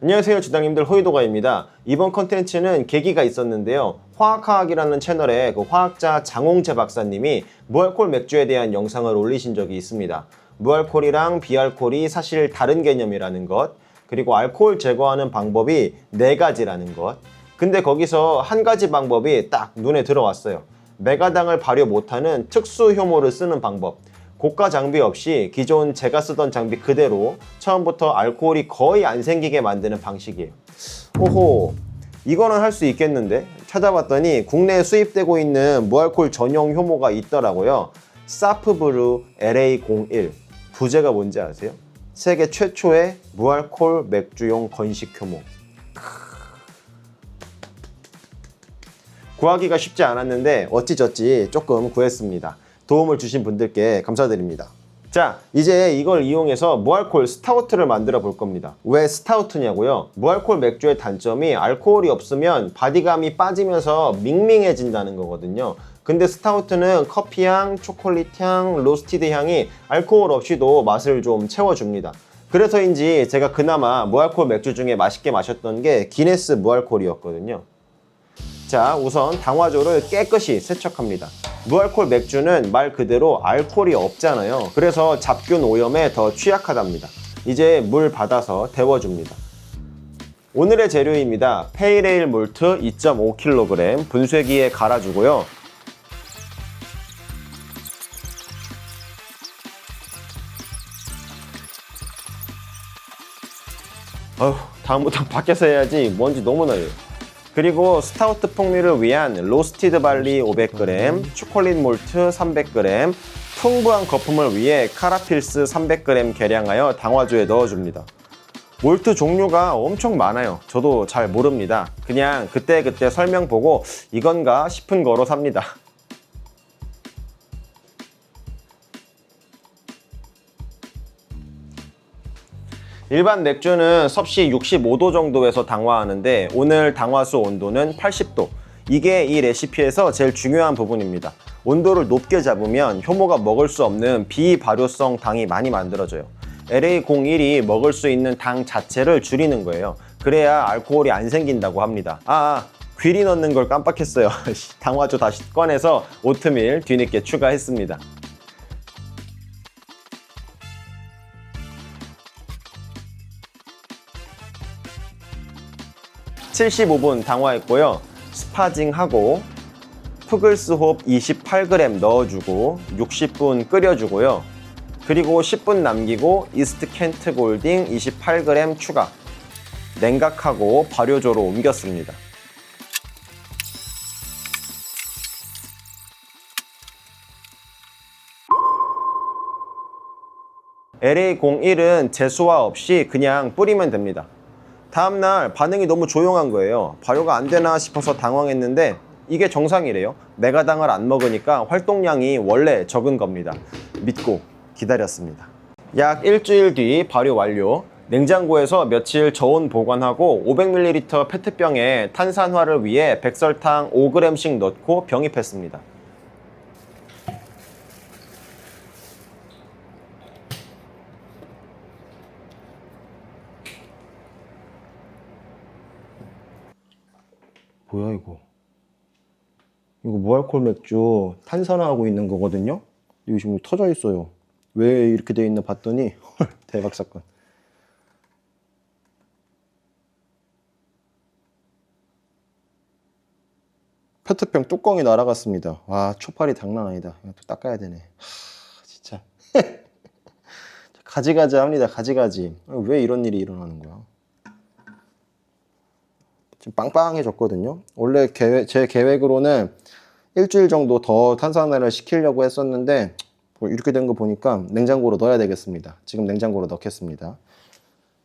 안녕하세요 주당님들, 호의도가입니다. 이번 컨텐츠는 계기가 있었는데요. 화학화학이라는 채널에 그 화학자 장홍재 박사님이 무알콜 맥주에 대한 영상을 올리신 적이 있습니다. 무알콜이랑 비알콜이 사실 다른 개념이라는 것, 그리고 알코올 제거하는 방법이 4가지라는 것. 근데 거기서 한 가지 방법이 딱 눈에 들어왔어요. 메가당을 발효 못하는 특수 효모를 쓰는 방법. 고가 장비 없이 기존 제가 쓰던 장비 그대로 처음부터 알코올이 거의 안 생기게 만드는 방식이에요. 오호, 이거는 할 수 있겠는데? 찾아봤더니 국내에 수입되고 있는 무알콜 전용 효모가 있더라고요. 사프브루 LA01. 부제가 뭔지 아세요? 세계 최초의 무알콜 맥주용 건식 효모. 구하기가 쉽지 않았는데 어찌저찌 조금 구했습니다. 도움을 주신 분들께 감사드립니다. 자, 이제 이걸 이용해서 무알콜 스타우트를 만들어 볼 겁니다. 왜 스타우트냐고요? 무알콜 맥주의 단점이 알코올이 없으면 바디감이 빠지면서 밍밍해진다는 거거든요. 근데 스타우트는 커피향, 초콜릿향, 로스티드 향이 알코올 없이도 맛을 좀 채워줍니다. 그래서인지 제가 그나마 무알콜 맥주 중에 맛있게 마셨던 게 기네스 무알콜이었거든요. 자, 우선 당화조를 깨끗이 세척합니다. 무알콜 맥주는 말 그대로 알코올이 없잖아요. 그래서 잡균 오염에 더 취약하답니다. 이제 물 받아서 데워줍니다. 오늘의 재료입니다. 페일에일 몰트 2.5kg 분쇄기에 갈아주고요. 다음부터 밖에서 해야지. 먼지 너무 나요. 그리고 스타우트 풍미를 위한 로스티드 발리 500g, 초콜릿 몰트 300g, 풍부한 거품을 위해 카라필스 300g 계량하여 당화조에 넣어줍니다. 몰트 종류가 엄청 많아요. 저도 잘 모릅니다. 그냥 그때그때 설명 보고 이건가 싶은 거로 삽니다. 일반 맥주는 섭씨 65도 정도에서 당화하는데 오늘 당화수 온도는 80도. 이게 이 레시피에서 제일 중요한 부분입니다. 온도를 높게 잡으면 효모가 먹을 수 없는 비발효성 당이 많이 만들어져요. LA01이 먹을 수 있는 당 자체를 줄이는 거예요. 그래야 알코올이 안 생긴다고 합니다. 귀리 넣는 걸 깜빡했어요. 당화조 다시 꺼내서 오트밀 뒤늦게 추가했습니다. 75분 당화했고요. 스파징하고 푸글스홉 28g 넣어주고 60분 끓여주고요. 그리고 10분 남기고 이스트 켄트 골딩 28g 추가. 냉각하고 발효조로 옮겼습니다. LA01은 제수화 없이 그냥 뿌리면 됩니다. 다음날 반응이 너무 조용한 거예요. 발효가 안 되나 싶어서 당황했는데 이게 정상이래요. 메가당을 안 먹으니까 활동량이 원래 적은 겁니다. 믿고 기다렸습니다. 약 일주일 뒤 발효 완료. 냉장고에서 며칠 저온 보관하고 500ml 페트병에 탄산화를 위해 백설탕 5g씩 넣고 병입했습니다. 뭐야 이거? 이거 무알콜 맥주 탄산화하고 있는 거거든요? 이거 지금 터져 있어요. 왜 이렇게 돼 있나 봤더니 헐, 대박 사건. 페트병 뚜껑이 날아갔습니다. 와, 초파리 장난 아니다. 이거 또 닦아야 되네. 진짜 가지가지 합니다. 가지가지. 왜 이런 일이 일어나는 거야? 지금 빵빵해졌거든요. 원래 제 계획으로는 일주일 정도 더 탄산화를 시키려고 했었는데 이렇게 된 거 보니까 냉장고로 넣어야 되겠습니다. 지금 냉장고로 넣겠습니다.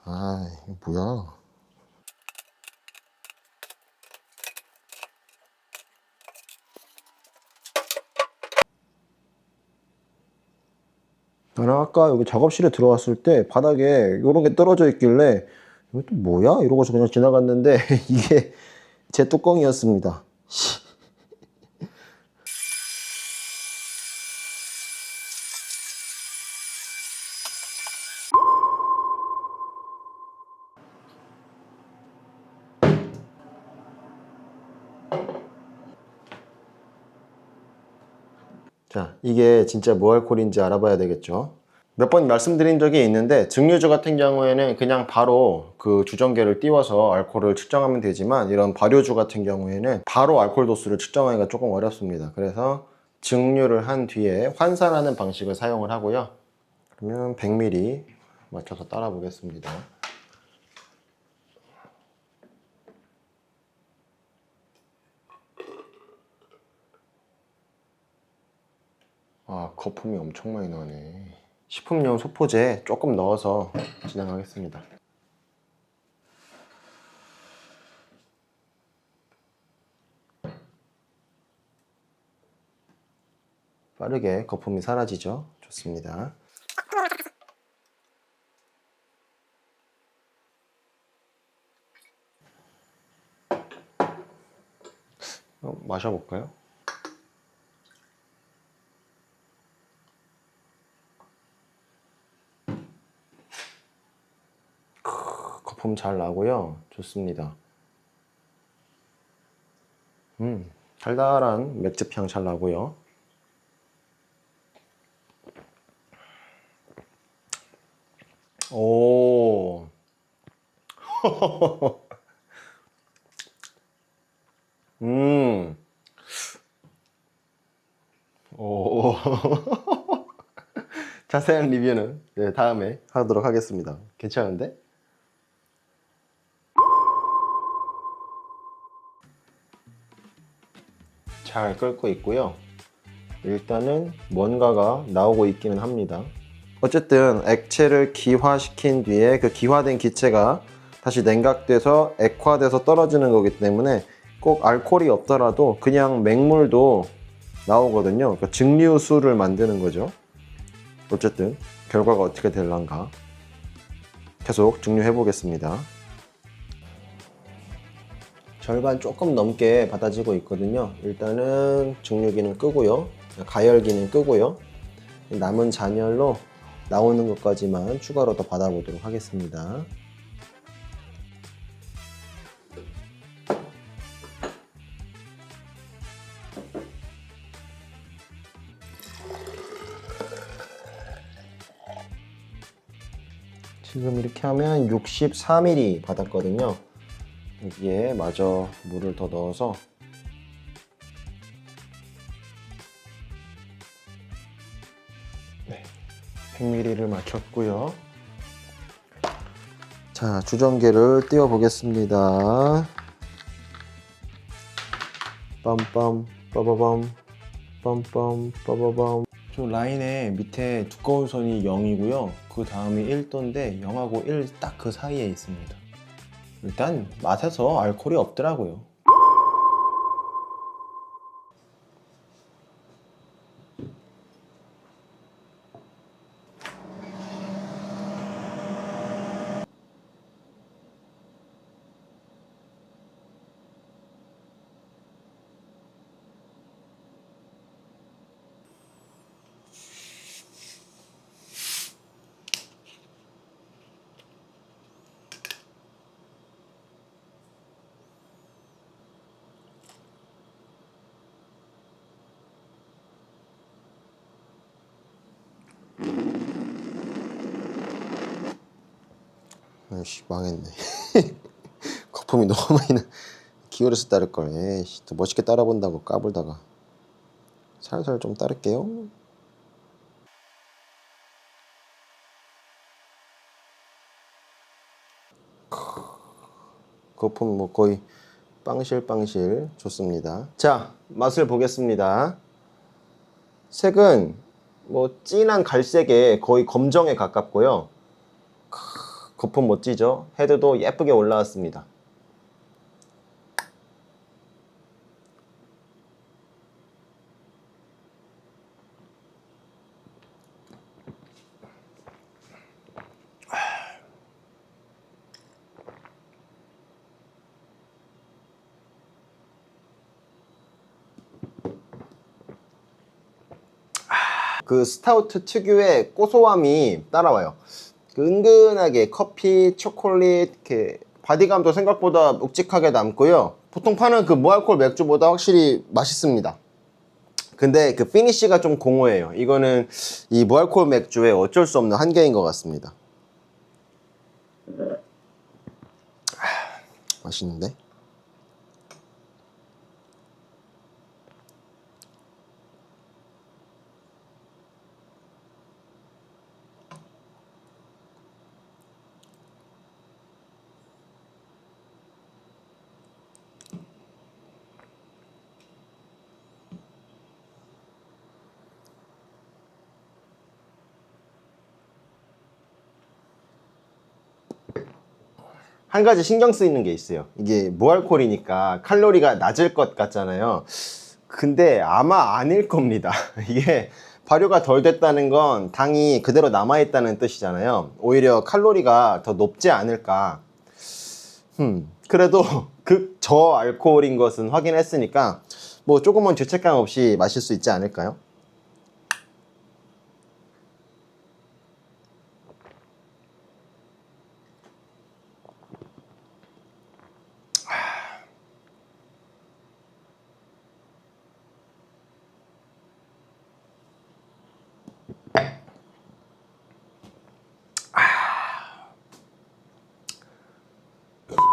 이거 뭐야? 나는 아까 여기 작업실에 들어왔을 때 바닥에 이런 게 떨어져 있길래 이거 또 뭐야? 이러고서 그냥 지나갔는데 이게 제 뚜껑이었습니다. 자, 이게 진짜 무알콜인지 알아봐야 되겠죠. 몇 번 말씀드린 적이 있는데 증류주 같은 경우에는 그냥 바로 그 주정계를 띄워서 알코올을 측정하면 되지만 이런 발효주 같은 경우에는 바로 알코올 도수를 측정하기가 조금 어렵습니다. 그래서 증류를 한 뒤에 환산하는 방식을 사용을 하고요. 그러면 100ml 맞춰서 따라 보겠습니다. 아, 거품이 엄청 많이 나네. 식품용 소포제 조금 넣어서 진행하겠습니다. 빠르게 거품이 사라지죠. 좋습니다. 마셔볼까요? 거품 잘 나고요. 좋습니다. 달달한 맥주향 잘 나고요. 오. 오. 자세한 리뷰는 다음에 하도록 하겠습니다. 괜찮은데? 잘 끓고 있고요. 일단은 뭔가가 나오고 있기는 합니다. 어쨌든 액체를 기화시킨 뒤에 그 기화된 기체가 다시 냉각돼서 액화돼서 떨어지는 거기 때문에 꼭 알코올이 없더라도 그냥 맹물도 나오거든요. 그러니까 증류수를 만드는 거죠. 어쨌든 결과가 어떻게 될란가 계속 증류해 보겠습니다. 절반 조금 넘게 받아지고 있거든요. 일단은 증류기는 끄고요. 가열기는 끄고요. 남은 잔열로 나오는 것까지만 추가로 더 받아보도록 하겠습니다. 지금 이렇게 하면 64ml 받았거든요. 여기에 마저 물을 더 넣어서 네, 100ml를 맞췄고요. 자, 주정계를 띄워 보겠습니다. 빰빰 빠바밤 빰빰 빠바밤. 저 라인의 밑에 두꺼운 선이 0이고요. 그 다음이 1도인데 0하고 1 딱 그 사이에 있습니다. 일단 맛에서 알코올이 없더라고요. 아이씨, 망했네. 거품이 너무 많이 나. 기울여서 따를 걸. 에이씨, 또 멋있게 따라본다고 까불다가. 살살 좀 따를게요. 거품 뭐 거의 빵실빵실 좋습니다. 자, 맛을 보겠습니다. 색은 뭐 진한 갈색에 거의 검정에 가깝고요. 거품 멋지죠? 헤드도 예쁘게 올라왔습니다. 그 스타우트 특유의 고소함이 따라와요. 그 은근하게 커피, 초콜릿, 이렇게 바디감도 생각보다 묵직하게 남고요. 보통 파는 그 무알콜 맥주보다 확실히 맛있습니다. 근데 그 피니쉬가 좀 공허해요. 이거는 이 무알콜 맥주의 어쩔 수 없는 한계인 것 같습니다. 맛있는데? 한 가지 신경 쓰이는 게 있어요. 이게 무알콜이니까 칼로리가 낮을 것 같잖아요. 근데 아마 아닐 겁니다. 이게 발효가 덜 됐다는 건 당이 그대로 남아있다는 뜻이잖아요. 오히려 칼로리가 더 높지 않을까. 그래도 극저알코올인 것은 확인했으니까 뭐 조금은 죄책감 없이 마실 수 있지 않을까요?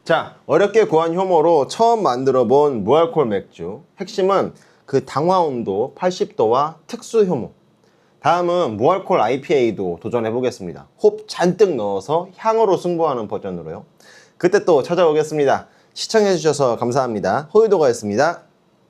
자, 어렵게 구한 효모로 처음 만들어 본 무알콜 맥주. 핵심은 그 당화 온도 80도와 특수 효모. 다음은 무알콜 IPA도 도전해 보겠습니다. 홉 잔뜩 넣어서 향으로 승부하는 버전으로요. 그때 또 찾아오겠습니다. 시청해 주셔서 감사합니다. 호유도가였습니다.